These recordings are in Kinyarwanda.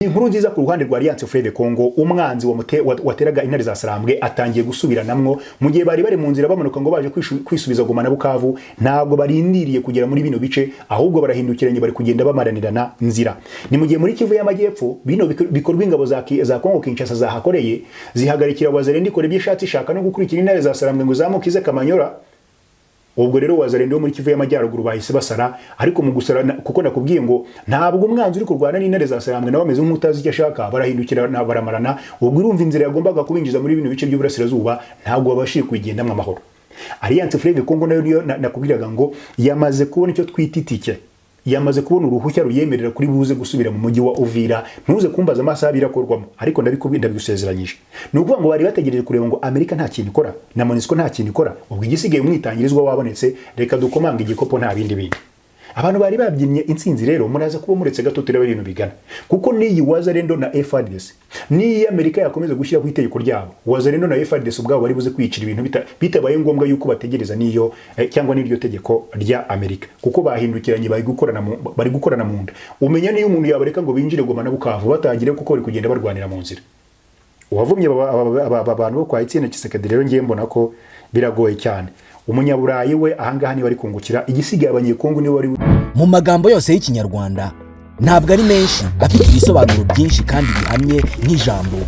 Inkuru nziza ku ruhande rwa Alliance Fleuve Congo, umwanzi wateraga intare za Sarambwe atangiye gusubiranamwo mu gihe bari mu nzira bamanuka ngo baje kwisubiza Goma na Bukavu. Ntabwo barindiriye kugera muri bino bice, ahubwo barahindukiranye bari kugenda bamaranirana nzira. Ni mu gihe muri Kivu y'Amajyepfo bino bikorwa ingabo za Congo Kinshasa zahakoreye zihagarikira Wazalendo ikora ibyishatsi ishaka no gukurikira intare za Sarambwe ngo zamukize Kamanyora. Ubwo rero Wazalendo muri Kivu y'Amajyaruguru bahise basara, ariko mu gusara kuko nakubwiye ngo ntabwo umwanzi uri kurwana n'intare za Sarambwe nawe ameze nk'utazi icyo ashaka, barahindukira na baramarana. Ubwo urumva inzira yagombaga kubinjiza muri bino bice by'uburasirazuba ntabwo babashije kuyigendamo amahoro. Alliance Fleuve Congo nayo nakubwiraga ngo yamaze kubona icyo twititike, yamaze kubona uruhushya ruyemerera kuri buze gusubira mu mujyi wa Uvira. Ntuze kumbaza amasaha birakorwamo, ariko ndabigusezeranyije. Nukuvuga ngo bari bategereje kureba ngo Amerika nta kintu ikora na MONUSCO nta kintu ikora, ubwo igisigaye umwitangirizwa wabonetse, reka dukomanga igikopo nta bindi bintu. Abantu bari babyimye intsinzi rero muraza kuba muretse gato tureba ibintu bigana, kuko niyi Wazalendo na FARDC ni Amerika yakomeza gushyira ku itegeko ryabo. Wazalendo na FARDC ubwabo bari buze kwicira ibintu bitabaye ngombwa yuko bategereza niyo cyangwa n'iryo tegeko rya Amerika, kuko bahindukiranye bari gukorana mu nda. Umenya niyo umuntu yabareka ngo binjire Goma na Bukavu batagire kuko bari kugenda barwanira mu nzira. Uwavumye abantu bo kwa Etienne Tshisekedi rero ngiye mbona ko biragoye cyane. Umunyaburayi we ahangaha ni bari kungukira, igisigaye abanyekongo ni wari mu magambo yose y'Ikinyarwanda ntabwo ari menshi afite ibisobanuro byinshi kandi bihamye nk'ijambo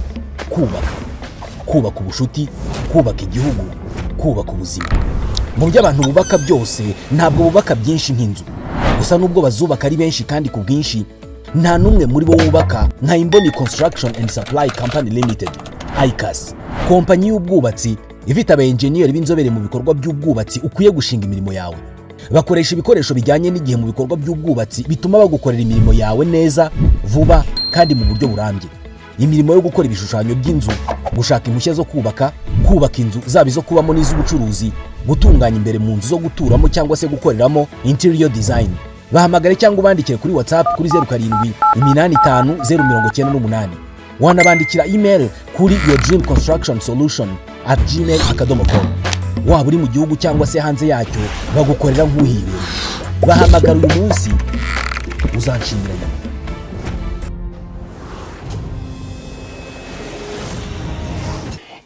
kubaka ubushuti, kubaka igihugu, kubaka ubuzima. Mu byo abantu bubaka byose ntabwo bubaka byinshi nk'inzu gusa, nubwo bazubaka ari benshi kandi ku bwinshi, nta numwe muri bo wubaka nka Imboni Construction and Supply Company Limited, ICAS, kompanyi y'ubwubatsi ifite abaenjeniyeri b'inzobere mu bikorwa by'ubwubatsi ukwiye gushinga imirimo yawe. Bakoresha ibikoresho bijyanye n'igihe mu bikorwa by'ubwubatsi bituma bagukorera imirimo yawe neza, vuba kandi mu buryo burambye. Imirimo yo gukora ibishushanyo by'inzu, gushaka impushya zo kubaka inzu zaba izo kubamo n'iz'ubucuruzi, gutunganya imbere mu nzu zo guturamo cyangwa se gukoreramo interior design. Bahamagare cyangwa ubandikire kuri WhatsApp kuri 07850998. Wanabandikira email kuri yourdreamconstructionsolution@gmail.com. Waba uri mu gihugu cyangwa se hanze yacyo bagukorera nk'uhibera. Bahamagara uyu munsi uzanshimira.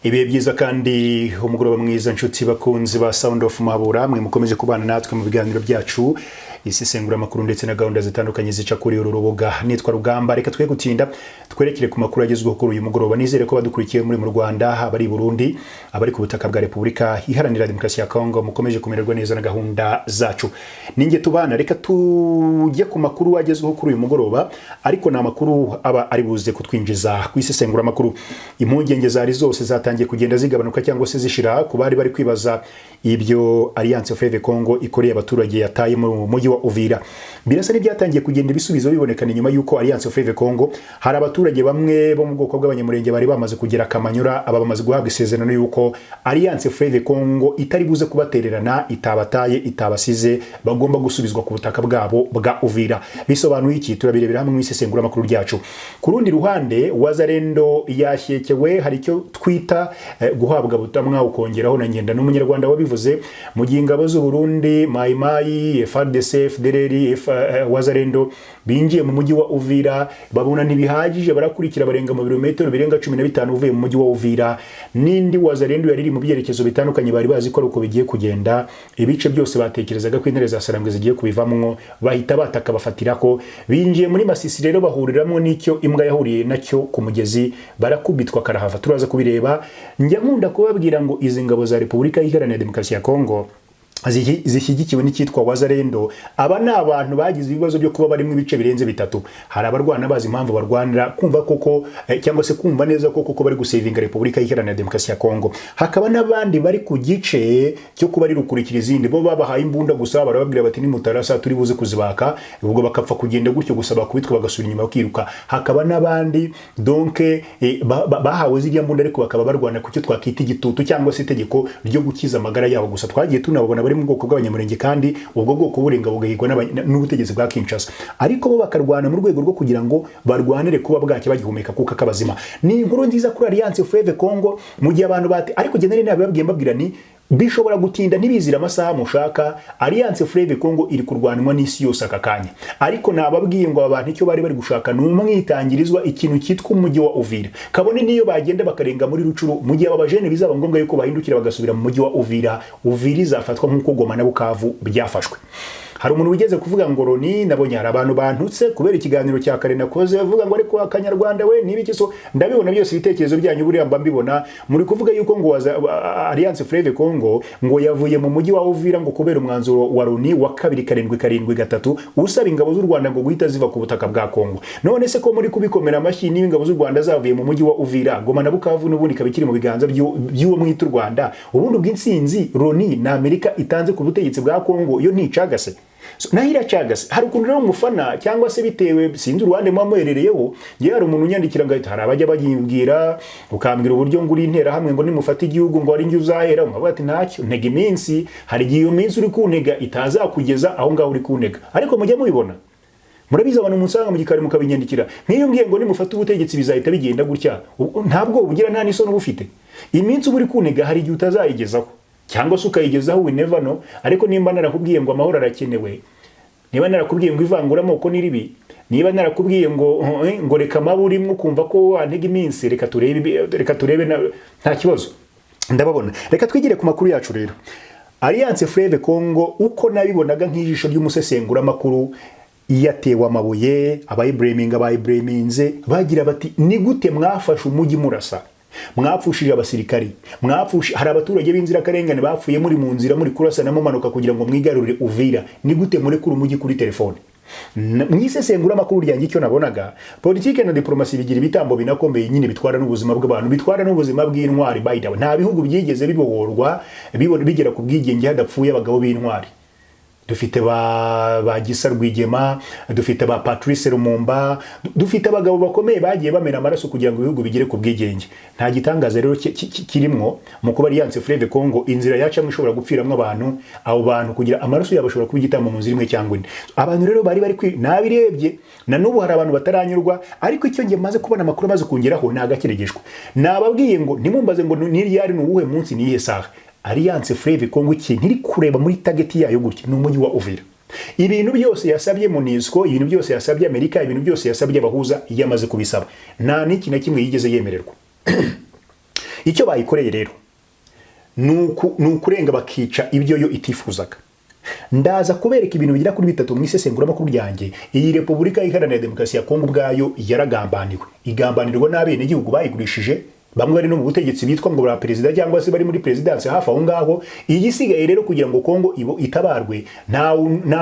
Ibihe byiza kandi umugoroba mwiza nshuti bakunzi ba Sound of Mahabura, mwe mukomeje kubana natwe mu biganiro byacu, isesengura makuru ndetse na gahunda zitandukanye zica kuri uru rubuga. Nitwa Rugamba, reka twe gutinda twerekere ku makuru agezweho kuri uyu mugoroba. Nizere ko badukurikiye muri mu Rwanda, abari Burundi, abari ku butaka bwa Repubulika Iharanira Demokarasi ya Kongo, mukomeje kumererwa neza na gahunda zacu. Ninge tubana, reka tujye ku makuru agezweho kuri uyu mugoroba, ariko na makuru aba ari buze kutwinjiza ku isesengura makuru. Impungenge zari zose zatangiye kugenda zigabanuka cyangwa se zishira ku bari kwibaza ibyo Alliance Fleuve Congo ikoreye abaturage yataye mu mujyi wa Uvira. Birasa n'ibyatangiye kugenda ibisubizo bibonekana nyuma yuko Alliance Fleuve Congo hari abaturage bamwe bo mu bwoko bw'abanyamurenge bari bamaze kugera Kamanyora, aba bamaze guhabwa isezerano yuko Alliance Fleuve Congo itari buze kubatererana, itabataye, itabasize, bagomba gusubizwa ku butaka bwabo bwa Uvira. Bisobanuye iki? Turabirebera hamwe mu isesengura makuru ryacu. Ku rundi ruhande Wazalendo yashyekewe, hari icyo twita guhabwa butamwa ukongeraho na ngenda n'umunyarwanda wabivuze, mu gihe ingabo z'u Burundi, Maimai, FARDC, FDLR, Wazalendo binjiye mu mujyi wa Uvira, babona ntibihagije, barakurikira barenga mu birometero birenga 15 uvuye mu mujyi wa Uvira. Nindi Wazalendo yariri mu byerekezo bitandukanye, bari bazi ko uko bigiye kugenda, ibice byose batekerezaga ko intare za Sarambwe zigiye kubivamwo, bahita bataka bafatirako. Binjiye muri Masisi rero bahuriramo n'icyo imbwa yahuriye nacyo ku mugezi, barakubitwa karahava. Turaza kubireba. Njya nkunda kubabwira ngo izi ngabo za Repubulika Iharanira Demokarasi ya Kongo zishyigikiwe n'icyitwa Wazalendo. Aba ni abantu bagize ibibazo byo kuba bari mu bice birenze bitatu. Hari abarwana bazi impamvu barwanira, kumva koko cyangwa se kumva neza koko bari gusevinga Repubulika Iharanira Demokarasi ya Kongo. Hakaba n'abandi bari ku gice cyo kuba ari rukurikira izindi, bo babahaye imbunda gusa, barababwira bati ni mutarasa turi buze kuzibaka, ubwo bakapfa kugenda gutyo gusa, bakubitwa bagasubira inyuma bakiruka. Hakaba n'abandi donc bahawe ziriya mbunda ariko bakaba barwana ku cyo twakita igitutu cyangwa se itegeko ryo gukiza amagara yabo gusa. Twagiye tunabona bari mu bwoko bw'abanyamurenge kandi ubwo bwoko burenga bugahigwa n'ubutegetsi bwa Kinshasa, ariko bo bakarwana mu rwego rwo kugira ngo barwanire kuba bwacye bagihumeka kuka kabazima. Ni inkuru nziza kuri Alliance Fleuve Congo mu gihe abantu bati, ariko generally nababwiye mbabwira ni bishobora gutinda ntibizira amasaha mushaka. Alliance Fleuve Congo iri kurwanwa n'isi yose aka kanya, ariko nababwiye ngo abantu icyo bari gushaka ni umwitangirizwa ikintu cyitwa umujyi wa Uvira. Kabone niyo bagenda bakarenga muri Rucuru, mu gihe abajene bizaba ngombwa yuko bahindukira bagasubira mu mujyi wa Uvira, Uvira izafatwa nk'uko Goma na Bukavu byafashwe. Hari umuntu wigeze kuvuga ngo Loni, nabonye hari abantu bantutse kubera ikiganiro cya kare nakoze bavuga ngo ariko akanyarwanda we niba ikiso. Ndabibona byose ibitekerezo byanyu buriya mba mbibona, muri kuvuga yuko ngo Alliance Fleuve Congo ngo yavuye mu mujyi wa Uvira ngo kubera umwanzuro wa Loni wa 2773 usaba ingabo z'u Rwanda ngo guhita ziva ku butaka bwa Kongo. None se ko muri kubikomera amashyi niba ingabo z'u Rwanda zavuye mu mujyi wa Uvira, Goma na Bukavu n'ubundi kabikiri mu biganza by'uwo mwita u Rwanda, ubundi bw'insinzi Loni na Amerika itanze ku butegetsi bwa Kongo yo nticagase. Nahira cagase. Hari ukuntu rero umufana cyangwa se bitewe sinzi uruhande mwamuherereyeho, ngiye hari umuntu unyandikira ngo hari abajya bagimbwira ukambwira uburyo nguri intera hamwe ngo nimufata igihugu ngo ari njye uzahera, ukavuga ati ntacyo ntega iminsi, hari igihe iyo minsi uri kuntega itazakugeza aho ngaho uri kuntega. Ariko mujye mubibona, murabiza abantu musanga mu gikari mukabinyandikira, nk'iyo ngiye ngo nimufata ubutegetsi bizahita bigenda gutya, ntabwo ubugira nta n'isoni ubufite. Iminsi uba uri kuntega hari igihe utazayigezaho, cyangwa se ukayigezaho, we never know. Ariko nimba narakubwiye ngo amahoro arakenewe, niba narakubwiye ngo ivangura amoko ni ribi, niba narakubwiye ngo reka maburi mwo kumva ko wantega iminsi, reka turebe nta kibazo ndababona. Reka twigire ku makuru yacu rero. Alliance Fleuve Congo uko nabibonaga nk'ijisho ry'umusesengura makuru yatewe amabuye, abayibraminze bagira bati ni gute mwafashe umujyi murasa, mwapfushije abasirikari, hari abaturage b'inzirakarengane bapfuye muri mu nzira muri kurasa na mumanuka kugira ngo mwigarurire Uvira, ni gute murekura umujyi kuri telefone? Mwisesengura amakuru ryanjye icyo nabonaga, politike na diplomasi bigira ibitambo binakomeye nyine bitwara n'ubuzima bw'abantu, bitwara n'ubuzima bw'intwari. Bayitawe nta bihugu byigeze bibohorwa bigera ku bwigenge hadapfuye abagabo b'intwari. Dufite ba Gisa Rwigema, dufite ba Patrice Lumumba, dufite abagabo bakomeye bagiye bamena amaraso kugira ngo ibihugu bigere ku bwigenge. Nta gitangaza rero kirimwo mu kuba Alliance Fleuve Congo inzira yacamwe ishobora gupfiramwe abantu, abo bantu kugira amaraso yabo ashobora kuba igitamo mu nzira imwe cyangwa indi. Abantu rero bari nabirebye na nubu hari abantu bataranyurwa, ariko icyo ngiye maze kubona amakuru maze kungeraho nagakeregeshwa. Nababwiye ngo nimumbaze ngo niriyari n'uwuhe munsi niye saha. Alliance Fleuve Congo ikintu iri kureba muri target yayo gutya ni umujyi wa Uvira. Ibintu byose yasabye MONUSCO, ibintu byose yasabye Amerika, ibintu byose yasabye abahuza yamaze kubisaba, nta n'iki na kimwe yigeze yemererwa. Icyo bayikoreye rero nukurenga bakica ibyo yo itifuzaga. Ndaza kubereka ibintu bigira kuri bitatu mu isesengura makuru ryanjye. Iyi Repubulika Iharanira Demokarasi ya Kongo ubwayo yaragambaniwe, igambanirwa n'abene igihugu bayigurishije, bamwe bari no mu butegetsi bitwa ngo bra president cyangwa se bari muri presidence hafi aho ngaho. Igisigaye rero kugira ngo Kongo itabarwe nta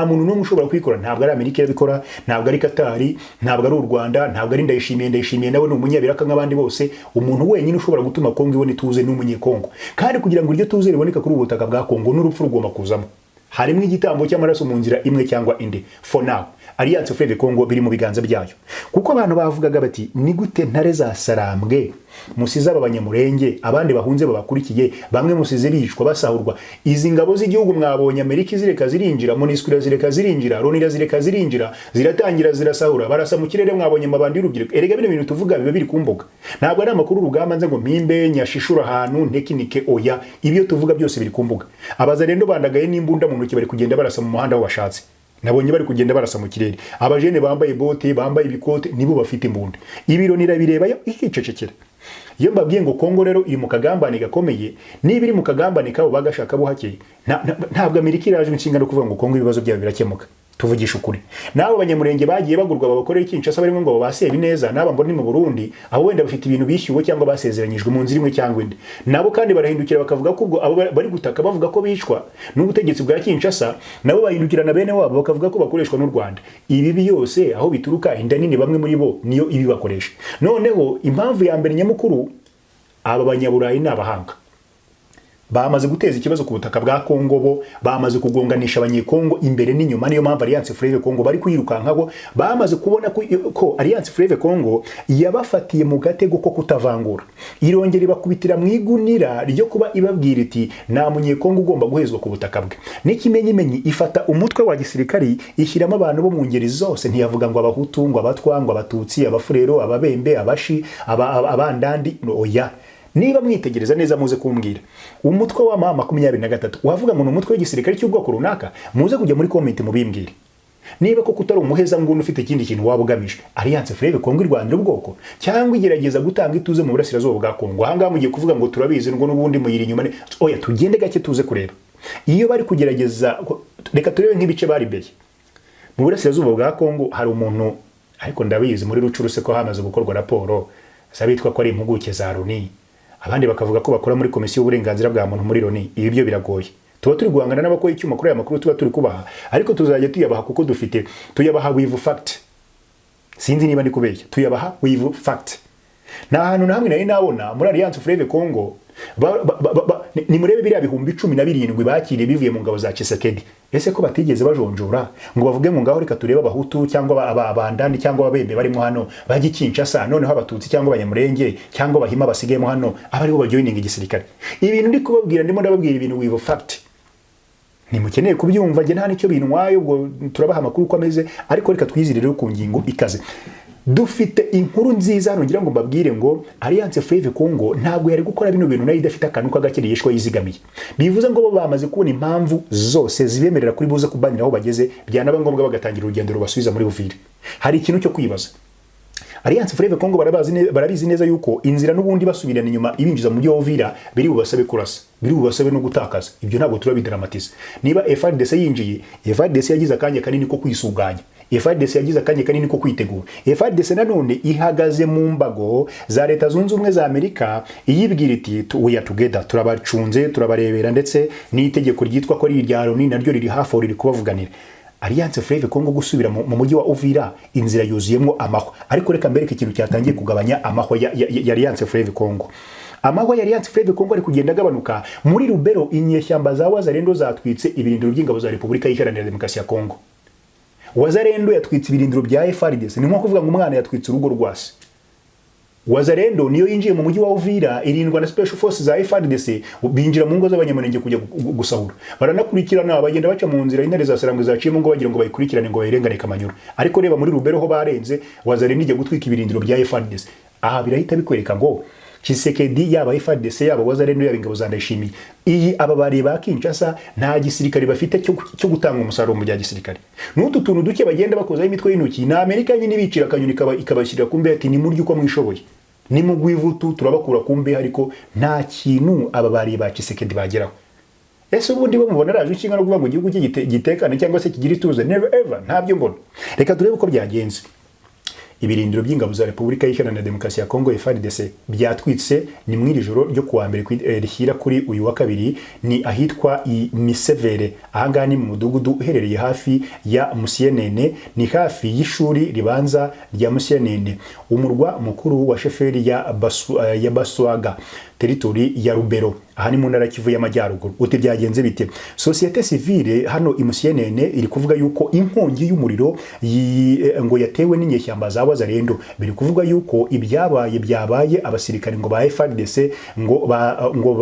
muntu n'umwe ushobora kwikora. Ntabwo ari Amerika yabikora, ntabwo ari Katari, ntabwo ari u Rwanda, ntabwo ari Ndayishimiye nawe ni umunyabiraka nk'abandi bose. Umuntu wenyine ushobora gutuma Kongo ibone tuze n'umunyekongo, kandi kugira ngo iryo tuze riboneka kuri ubutaka bwa Kongo n'urupfu rugomba kuzamo. Harimo igitambo cy'amaraso mu nzira imwe cyangwa indi. For now Alliance Fleuve Congo biri mu biganza byayo, kuko abantu bavugaga bati ni gute ntare za Sarambwe musize abanyamurenge, abandi bahunze babakurikiye, bamwe musize bicwa basahurwa. Izi ngabo z'igihugu mwabonye Amerika zireka zirinjira, MONUSCO zireka zirinjira, Loni zireka zirinjira, ziratangira zirasahura, barasa mu kirere. Mwabonye amabandi y'urubyiruko. Erega bino bintu tuvuga biba biri kumboga, ntabwo ari amakuru rugamba nze ngo mpimbe nyashishura ahantu ntekinike. Oya, ibyo tuvuga byose biri kumboga. Abaza rero bandagaye n'imbunda mu ntoki bari kugenda barasa mu muhanda w'abashatse. Nabonye bari kugenda barasa mu kirere. Abajene bambaye bote, bambaye ibikote, nibo bafite imbunda. Ibiro nirabirebayo ikicecekera. Iyo mbabwiye ngo Kongo rero iri mu kagambane gakomeye, niba iri mu kagambane kabo bagashaka buhake, ntabwo Amerika iraje inshingano kuvuga ngo Kongo ibibazo byabo birakemuka. Tuvugisha ukuri. Nabo abanyamurenge bagiye bagurwa babakorera Kinshasa barimo ngo babasebe neza, naba mbona ni mu Burundi aho wenda bafite ibintu bishyuwe cyangwa basezeranyijwe mu nzira imwe cyangwa indi. Nabo kandi barahindukira bakavuga ko ubwo abo bari gutaka bavuga ko bicwa n'ubutegetsi bwa Kinshasa, nabo bahindukira na bene wabo bakavuga ko bakoreshwa n'u Rwanda. Ibi yose aho bituruka inda nini bamwe muri bo niyo ibi bakoresha. Noneho impamvu ya mbere nyamukuru, aba banyaburayi n'abahanga bamaze guteza ikibazo ku butaka bwa Kongo, bo bamaze kugonganisha abanyekongo imbere n'inyuma. Niyo mpamvu Alliance Fleuve Congo bari kwirukankaho, bamaze kubona ko Alliance Fleuve Congo yabafatiye mu gatego ko kutavangura. Irongera ibakubitira mu igunira ryo kuba ibabwira iti nta munyekongo ugomba guhezwa ku butaka bwe. N'ikimenyimenyi ifata umutwe wa gisirikari ishyiramo abantu bo mu ngeri zose, ntiyavuga ngo abahutu, ngo abatwa, ngo abatutsi, abafurero, ababembe, abashi, abandandi. Oya, niba mwitegereza neza muze kumbwira umutwe wa mama 23 wavuga ngo umutwe w'igisirikare cy'ubwoko runaka, muze kujya muri comment mubimbwire. Niba koko utari umuheza nguni ufite ikindi kintu wabugamije, Alliance Fleuve Congo irwanira ubwoko cyangwa igerageza gutanga ituze mu burasirazuba bwa Kongo, ahangaha mugiye kuvuga ngo turabizi ngo n'ubundi muyiri inyuma. Oya, tugende gake tuze kureba iyo bari kugerageza. Reka turebe nk'ibice bari beye mu burasirazuba bwa Kongo. Hari umuntu ariko ndabizi muri Rucuruse ko hamaze gukorwa raporo zabitwa ko ari impuguke za Loni, abandi bakavuga ko bakora muri komisiyo y'uburenganzira bwa muntu muri Loni. Ibi byo biragoye, tuba turi guhangana n'abakora icyuma kuri aya makuru tuba turi kubaha, ariko tuzajya tuyabaha kuko dufite tuyabaha with fact. Sinzi niba ndi kubeshya, tuyabaha with fact. Nta hantu na hamwe nari nabona muri Alliance Fleuve Congo ni murebe biriya bihumbi 17 bakiriye bivuye mu ngabo za Tshisekedi. Ese ko batigeze bajonjora ngo bavuge ngo ngaho reka tureba abahutu cyangwa abandandi cyangwa ababembe barimo hano bajye Kinshasa, noneho abatutsi cyangwa abanyamurenge cyangwa bahima basigayemo hano abari bo bajoininga igisirikare. Ibintu ndi kubabwira ndimo ndababwira ibintu with fact. Nimukeneye kubyumva, nge nta nicyo bintwaye, ubwo turabaha amakuru uko ameze, ariko reka twizirire ku ngingo ikaze. Dufite inkuru nziza hano ngira ngo mbabwire ngo Alliance Fleuve Congo ntabwo yari gukora bino bintu nayo idafite akantu k'agakire yishwa yizigamiye. Bivuze ngo bo bamaze kubona impamvu zose zibemerera kuri buze kubanira aho bageze, byanaba ngombwa bagatangira urugendo rubasubiza muri Uvira. Hari ikintu cyo kwibaza. Alliance Fleuve Congo barabizi neza yuko inzira n'ubundi basubirana inyuma ibinjiza mu mujyi wa Uvira biri bubasabe kurasa, biri bubasabe no gutakaza. Ibyo ntabwo turabidramatize. Niba FARDC yinjiye, FARDC yagize akanya kanini ko kwisuganya, FARDC yagize akanya kanini ko kwitegura. FARDC nanone ihagaze mu mbago za Leta Zunze Ubumwe za Amerika iyibwira iti we are together, turabacunze turabarebera, ndetse n'itegeko ryitwa ko ari irya Loni naryo riri hafi riri kubavuganira. Alliance Fleuve Congo gusubira mu mujyi wa Uvira inzira yuzuyemo amahwa. Ariko reka mbereke ikintu cyatangiye kugabanya amahwa ya Alliance Fleuve Congo. Amahwa ya Alliance Fleuve Congo ari kugenda agabanuka. Muri Lubero inyeshyamba za Wazalendo zatwitse ibirindiro by'ingabo za Repubulika Iharanira Demokarasi ya Kongo. Wazalendo yatwitse ibirindiro bya FARDC, ni nko kuvuga ngo umwana yatwitse urugo rwase. Wazalendo niyo yinjiye mu mujyi wa Uvira irindwa na Special Forces za FARDC, binjira mu ngo z'abanyamurenge kujya gusahura. Baranakurikirana bagenda baca mu nzira intare za Sarambwe zaciyemo ngo bagira ngo bayikurikirane ngo bayirengane Kamanyura. Ariko reba muri Lubero ho barenze, Wazalendo ijya gutwika ibirindiro bya FARDC. Aha birahita bikwereka ngo Tshisekedi yaba FARDC yaba Wazalendo yaba ingabo za Ndayishimiye, iyi aba bari ba Kinshasa nta gisirikare bafite cyo gutanga umusaruro mu bya gisirikare. N'utu tuntu duke bagenda bakozaho imitwe y'intoki na Amerika nyine bicira akanyoni ikabashyira kumbe ati ni muryo uko mwishoboye, ni mugwivutu turabakura kumbe, ariko nta kintu aba bari ba Tshisekedi bageraho. Ese ubundi bo mubona araje inshinga no kuvuga ngo igihugu cye gitekane cyangwa se kigira ituze? Never ever, ntabyo mbona. Reka turebe uko byagenze. Ibirindiro by'ingabo za Repubulika Iharanira Demokarasi ya Kongo FARDC byatwitse ni mwiri joro ryo kuwa mbere rishyira kuri uyu wa kabiri, ni ahitwa Misevere. Ahangana ni mu mudugudu uherereye hafi ya Musienene, ni hafi y'ishuri ribanza rya Musienene, umurwa mukuru wa sheferi ya Baswaga, teritori ya Lubero. Aha ni mu ntara Kivu y'Amajyaruguru. Uti byagenze bite? Societe civile hano Musienene iri kuvuga yuko inkongi y'umuriro ngo yatewe n'inyeshyamba za Wazalendo. Biri kuvuga yuko byabaye abasirikare ngo ba FARDC ngo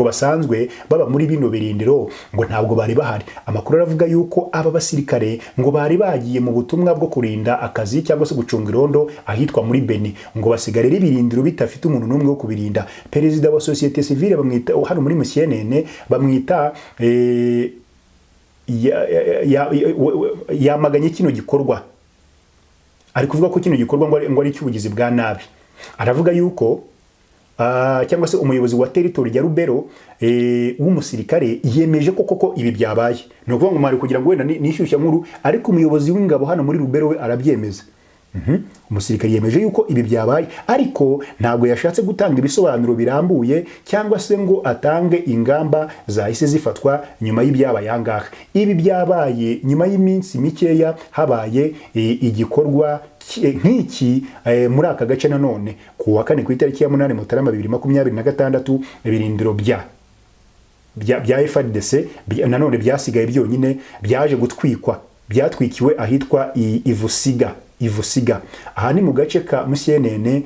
basanzwe baba muri bino birindiro ngo ntabwo bari bahari. Amakuru aravuga yuko aba basirikare ngo bari bagiye mu butumwa bwo kurinda akazi cyangwa se gucunga irondo ahitwa muri Beni, ngo basigare ibirindiro bitafite umuntu n'umwe wo kubirinda. Perezida wa Societe civile bamwita hano muri Musienene bamwita yamaganye kino gikorwa. Ari kuvuga ko kino gikorwa ngo ari cy'ubugizi bwa nabi. Aravuga yuko cyangwa se umuyobozi wa territory ya Lubero w'umusirikare yemeje ko koko ibi byabaye. No kuvuga ngo mari kugira ngo wenda nishyushya nkuru, ariko umuyobozi w'ingabo hano muri Lubero we arabyemeza. Umusirikare yemeje yuko ibi byabaye, ariko ntabwo yashatse gutanga ibisobanuro birambuye cyangwa se ngo atange ingamba zahise zifatwa nyuma y'ibyabaye angaha. Ibi byabaye nyuma y'iminsi mikeya habaye igikorwa nk'iki muri aka gace. Nanone ku wa 4 ku itariki ya 8 Mutarama 2026 ibirindiro bya FARDC nanone byasigaye byonyine byaje gutwikwa, byatwikiwe ahitwa Ivusiga. Aha ni mu gace ka Musienene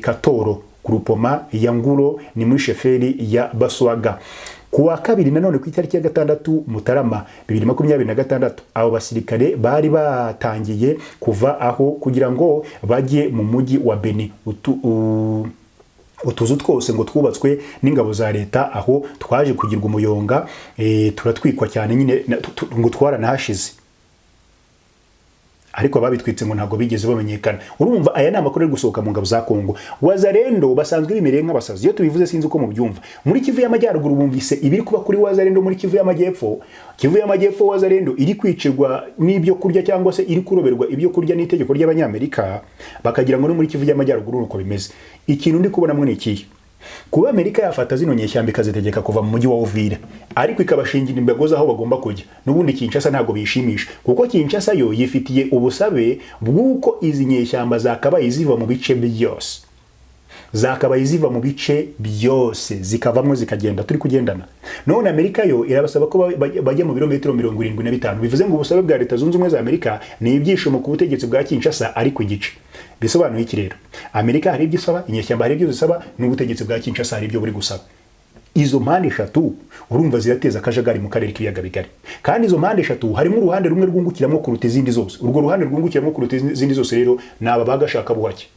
Katoro, Grupoma ya Nguro, ni muri sheferi ya Baswaga. Ku wa 2 nanone ku itariki ya 6 Mutarama 2026 abo basirikare bari batangiye kuva aho kugira ngo bajye mu mujyi wa Beni. utuzu twose ngo twubatswe n'ingabo za leta aho twaje kugirwa umuyonga turatwikwa cyane nyine ngo twaranahashize, ariko ababitwitse ngo ntabwo bigeze bamenyekana. Urumva aya ni amakuru ari gusohoka mu ngabo za Kongo. Wazalendo basanzwe bimereye nk'abasazi, iyo tubivuze sinzi uko mubyumva. Muri Kivu y'Amajyaruguru bumvise ibiri kuba kuri Wazalendo muri Kivu y'Amajyepfo. Kivu y'Amajyepfo Wazalendo iri kwicirwa n'ibyo kurya cyangwa se iri kuroberwa ibyo kurya n'itegeko ry'Abanyamerika, bakagira ngo no muri Kivu y'Amajyaruguru uko bimeze. Ikintu ndi kubona mwe iki kuba Amerika yafata zino nyeshyamba ikazitegeka kuva mu mujyi wa Uvira, ariko ikabashingira imbago aho bagomba kujya. Nubundi Kinshasa ntabwo bishimisha, kuko Kinshasa yo yifitiye ubusabe bw'uko izi nyeshyamba zakabaye ziva mu bice byose, zakabaye ziva mu bice byose zikavamo zikagenda turi kugendana. None Amerika yo irabasaba ko bajya mu birometero 75, bivuze ngo ubusabe bwa Leta Zunze Ubumwe za Amerika ni ibyishimo ku butegetsi bwa Kinshasa ariko igice. Bisobanuye iki rero? Amerika hari ibyo isaba, inyeshyamba hari ibyo zisaba, n'ubutegetsi bwa Kinshasa hari ibyo buri gusaba. Izo mpande eshatu urumva zirateza akajagari mu karere k'ibiyaga bigari. Kandi izo mpande eshatu harimo uruhande rumwe rwungukiramo kuruta izindi zose. Urwo ruhande rwungukiramo kuruta izindi zose rero naba bagashaka buhake.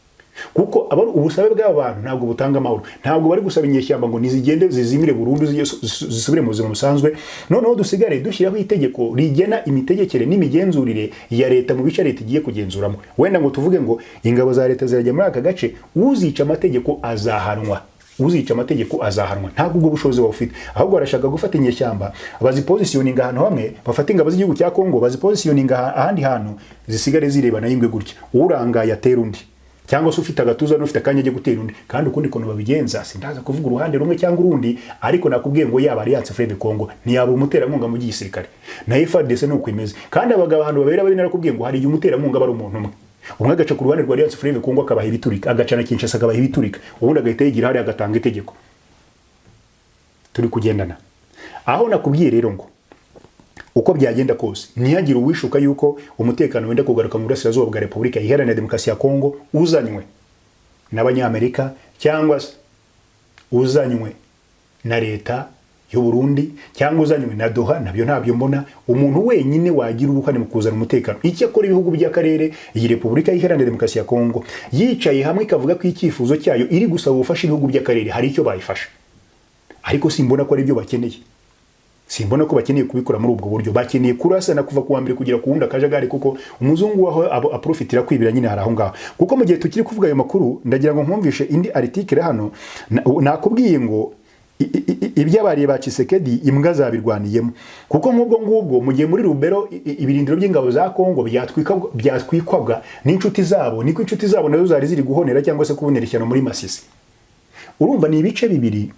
Kuko ubusabe bw'aba bantu ntabwo butanga amahoro. Ntabwo bari gusaba inyeshyamba ngo nizigende zizimire burundu zisubire mu buzima busanzwe. Noneho dusigare dushyiraho itegeko rigena imitegekere n'imigenzurire ya leta mu bice leta igiye kugenzuramo. Wenda ngo tuvuge ngo ingabo za leta zirajya muri aka gace, uzica amategeko azahanwa. Uzica amategeko azahanwa. Ntabwo ubwo bushobozi bafite. Ahubwo barashaka gufata inyeshyamba bazipositioninga ahantu hamwe, bafata ingabo z'igihugu cya Kongo bazipositioninga ahandi hantu, zisigare zirebana y'ingwe gutya. Urangaye atera undi, cyangwa se ufite agatuza n'ufite akanya ajye gutera undi. Kandi ukundi kono babigenza sindaza kuvuga uruhande rumwe cyangwa urundi, ariko nakubwiye ngo yaba Alliance Fleuve Congo ntiyaba umuterankunga mu gisirikare, na FARDC nuko imeze. Kandi abagabo abantu babera bari narakubwiye ngo hari umuterankunga bari umuntu umwe. Umwe agaca ku ruhande rwa Alliance Fleuve Congo akabaha ibiturika, agaca na Kinshasa akabaha ibiturika, ubundi agahita yigira hari agatanga itegeko. Turi kugendana. Aho nakubwiye rero ngo uko byagenda kose ntihagire uwishuka yuko umutekano wenda kugaruka mu burasirazuba bwa Repubulika Iharanira Demokarasi ya Kongo uzanywe n'Abanyamerika cyangwa uzanywe na leta y'u Burundi cyangwa uzanywe na Doha. Nabyo ntabyo mbona. Umuntu wenyine wagira uruhare mu kuzana umutekano icyo akora ibihugu by'akarere, iyi Repubulika Iharanira Demokarasi ya Kongo yicaye hamwe ikavuga ko icyifuzo cyayo iri gusaba ubufasha ibihugu by'akarere, hari icyo bayifasha. Ariko simbona ko ari byo bakeneye. Simbona ko bakeneye kubikora muri ubwo buryo. Bakeneye kurasana kuva ku wa mbere kugera ku wundi akajagari, kuko umuzungu waho aprofitira kwibira nyine hari aho ngaho. Kuko mu gihe tukiri kuvuga ayo makuru ndagira ngo nkumvishe indi article hano nakubwiye ngo iby'abariye ba Tshisekedi imbwa zabirwaniyemo. Kuko nk'ubwo ngubwo mu gihe muri Rubero ibirindiro by'ingabo za Kongo byatwikwabwa n'inshuti zabo, niko inshuti zabo nazo zari ziri guhonera cyangwa se kubonera ishyano muri Masisi. Urumva ni ibice bibiri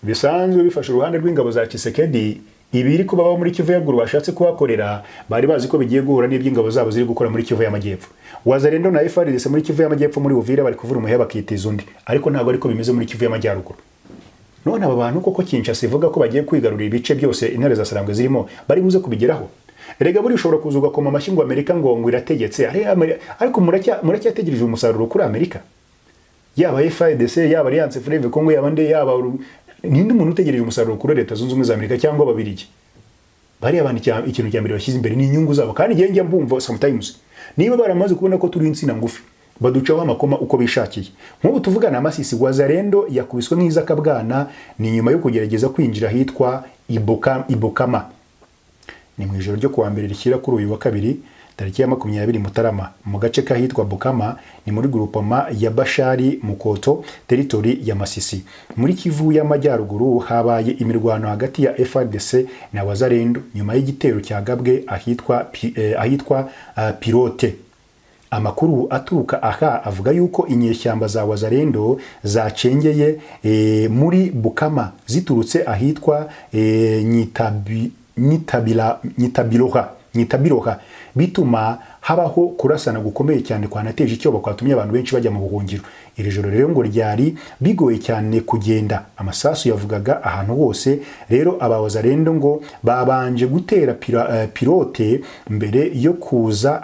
bisanzwe bifasha uruhande rw'ingabo za Tshisekedi. Ibiri kubaho muri Kivu y'Amajyaruguru bashatse kuhakorera, bari bazi ko bigiye guhura n'iby'ingabo zabo ziri gukora muri Kivu y'Amajyepfo. Wazalendo na FARDC muri Kivu y'Amajyepfo muri Uvira bari kuvura umuheha bakitiza undi, ariko ntabwo ariko bimeze muri Kivu y'Amajyaruguru. None aba bantu koko Kinshasa ivuga ko bagiye kwigarurira ibice byose intare za Sarambwe zirimo, bari buze kubigeraho. Erega buri ushobora kuzuga koma amashyi ngo Amerika ngo irategetse, ariko muracyategereje umusaruro kuri Amerika. Yaba FARDC, yaba Alliance Fleuve Congo, yaba nde, yaba ninde umuntu utegereje umusaruro kuri Leta Zunze Ubumwe za Amerika cyangwa Ababiligi. Bari abantu ikintu cya mbere bashyize imbere ni inyungu zabo. Kandi ngiye njya mbumva sometimes niba baramaze kubona ko turi insina ngufi, baducaho amakoma uko bishakiye. Nk'ubu tuvugana na Masisi, Wazalendo yakubiswe nk'izakabwana ni nyuma yo kugerageza kwinjira hitwa Ibokama. Ni mu ijoro ryo kuwa mbere rishyira kuri uyu wa kabiri tariki ya 20 Mutarama mu gace kahitwa Bukama, ni muri groupement ya Bashari Mukoto, territory ya Masisi. Muri Kivu y'Amajyaruguru habaye imirwano hagati ya FARDC na Wazalendo nyuma y'igitero cyagabwe ahitwa Pirote. Amakuru aturuka aha avuga yuko inyeshyamba za Wazalendo zacengeye muri Bukama ziturutse ahitwa Nyitabiroha, bituma habaho kurasana gukomeye cyane kwanateje icyobo kwatumye abantu benshi bajya mu buhungiro. Iri joro rero ngo ryari bigoye cyane kugenda, amasasu yavugaga ahantu hose. Rero aba Wazalendo ngo babanje gutera Pirote mbere yo kuza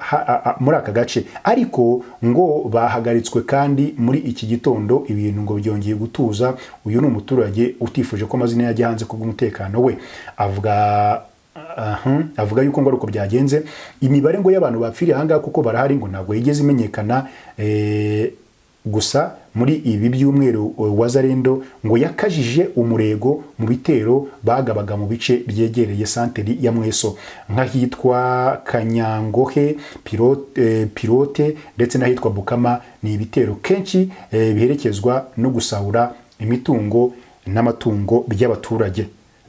muri aka gace, ariko ngo bahagaritswe kandi muri iki gitondo ibintu ngo byongeye gutuza. Uyu ni umuturage utifuje ko amazina yajya hanze kubw'umutekano we, avuga yuko ngo uko byagenze. Imibare ngo y'abantu bapfiriye ahangaha kuko barahari ngo ntabwo yigeze imenyekana gusa muri ibi byumweru Wazalendo ngo yakajije umurego mu bitero bagabaga mu bice byegereye santeri ya Mweso nk'ahitwa Kanyangohe Pilote ndetse n'ahitwa Bukama. Ni ibitero kenshi biherekezwa no gusahura imitungo n'amatungo by'abaturage.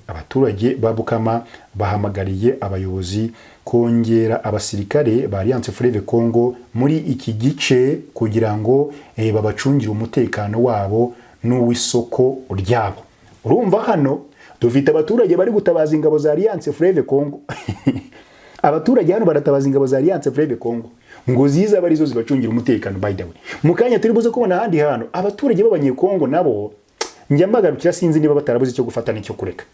Abaturage ba Bukama bahamagariye abayobozi kongera abasirikare ba Alliance Fleuve Congo muri iki gice kugira ngo babacungire umutekano wabo n'uwisoko ryabo. Urumva hano dufite abaturage bari gutabaza ingabo za Alliance Fleuve Congo. Abaturage hano baratabaza ingabo za Alliance Fleuve Congo ngo ziza bari zo zibacungira umutekano. By the way, mukanya turi buze kubona handi hano abaturage b'abanyekongo nabo njyambagarukira sinzi niba batarabuze icyo gufata n'icyo kureka.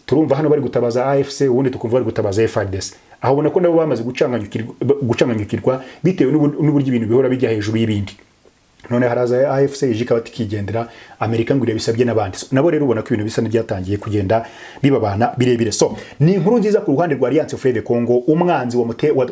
Turumva hano bari gutabaza AFC, ubundi tukumva bari gutabaza FARDC. Aho ubona ko nabo bamaze gucanganyukirwa bitewe n'uburyo ibintu bihora bijya hejuru y'ibindi. None haraza AFC ijika batikigendera Amerika ngo bisabye n'abandi. Nabo rero ubona ko ibintu bisa n'ibyatangiye kugenda bibabana birebire. So ni inkuru nziza ku ruhande rwa Alliance Fleuve Congo. Umwanzi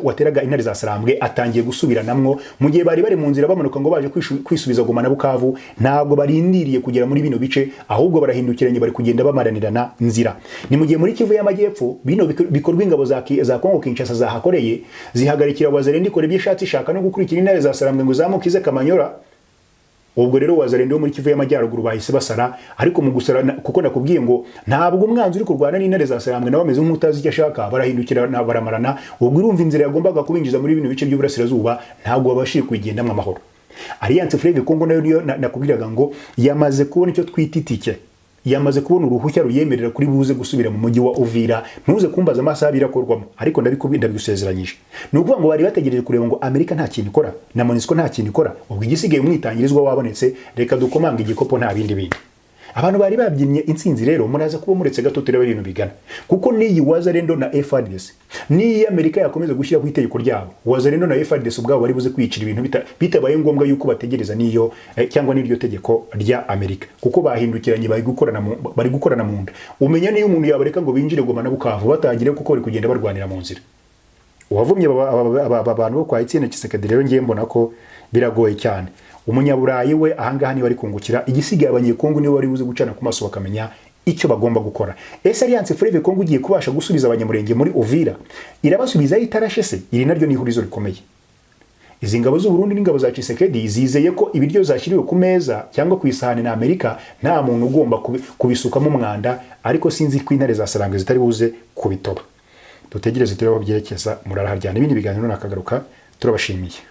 wateraga intare za Sarambwe atangiye gusubiranamwo mu gihe bari mu nzira bamanuka ngo baje kwisubiza Goma na Bukavu. Ntabwo barindiriye kugera muri bino bice, ahubwo barahindukiranye bari kugenda bamaranirana nzira. Ni mu gihe muri Kivu y'Amajyepfo bino bikorwa ingabo za Kongo Kinshasa zahakoreye zihagarikira Wazalendo ikora ibyishatsi ishaka no gukurikira intare za Sarambwe ngo zamukize Kamanyora. Ubwo rero Wazalendo muri Kivu y'Amajyaruguru bahise basara, ariko mu gusara kuko nakubwiye ngo ntabwo umwanzi uri kurwana n'intare za Sarambwe nawe ameze nk'utazi icyo ashaka, barahindukira baramarana. Ubwo urumva inzira yagombaga kubinjiza muri bino bice by'uburasirazuba ntabwo babashije kuyigendamo amahoro. Alliance Fleuve Congo nayo niyo nakubwiraga ngo yamaze kubona icyo twita itike, yamaze kubona uruhushya ruyemerera kuri buze gusubira mu mujyi wa Uvira. Ntuze kumbaza amasaha birakorwamo, ariko ndabigusezeranyije. Ni ukuvuga ngo bari bategereje kureba ngo Amerika nta kintu ikora na MONUSCO nta kintu ikora, ubwo igisigaye umwitangirizwa wabonetse, reka dukomanga igikopo nta bindi. Abantu bari babyinnye intsinzi rero muraza kuba muretse gato tureba ibintu bigana, kuko niyi Wazalendo na FARDC niyi Amerika yakomeza gushyira ku itegeko ryabo, Wazalendo na FARDC ubwabo bari buze kwicira ibintu bitabaye ngombwa yuko bategereza niyo cyangwa n'iryo tegeko rya Amerika, kuko bahindukiranye bari gukorana mu nda. Umenya niyo umuntu yabareka ngo binjire Goma na Bukavu batagire kuko bari kugenda barwanira mu nzira. Uwavumye abantu bo kwa Etienne Tshisekedi rero ngiye mbona ko biragoye cyane. Umunyaburayi we ahangaha ni bari kungukira, igisigaye abanyekongo niwe bari buze gucana ku maso bakamenya icyo bagomba gukora. Ese Alliance Fleuve Congo ugiye kubasha gusubiza abanyamurenge muri Uvira, irabasubiza itarashe se? Iri naryo ni ihurizo rikomeye. Izi ngabo z'u Burundi n'ingabo za Tshisekedi zizeye ko ibiryo zashyiriwe ku meza cyangwa ku isahani na Amerika nta muntu ugomba kubisukamo umwanda, ariko sinzi ko intare za Sarambwe zitari buze kubitoba. Dutegereze turebe aho byerekeza. Muraraharyana ibindi biganiro nakagaruka. Turabashimiye.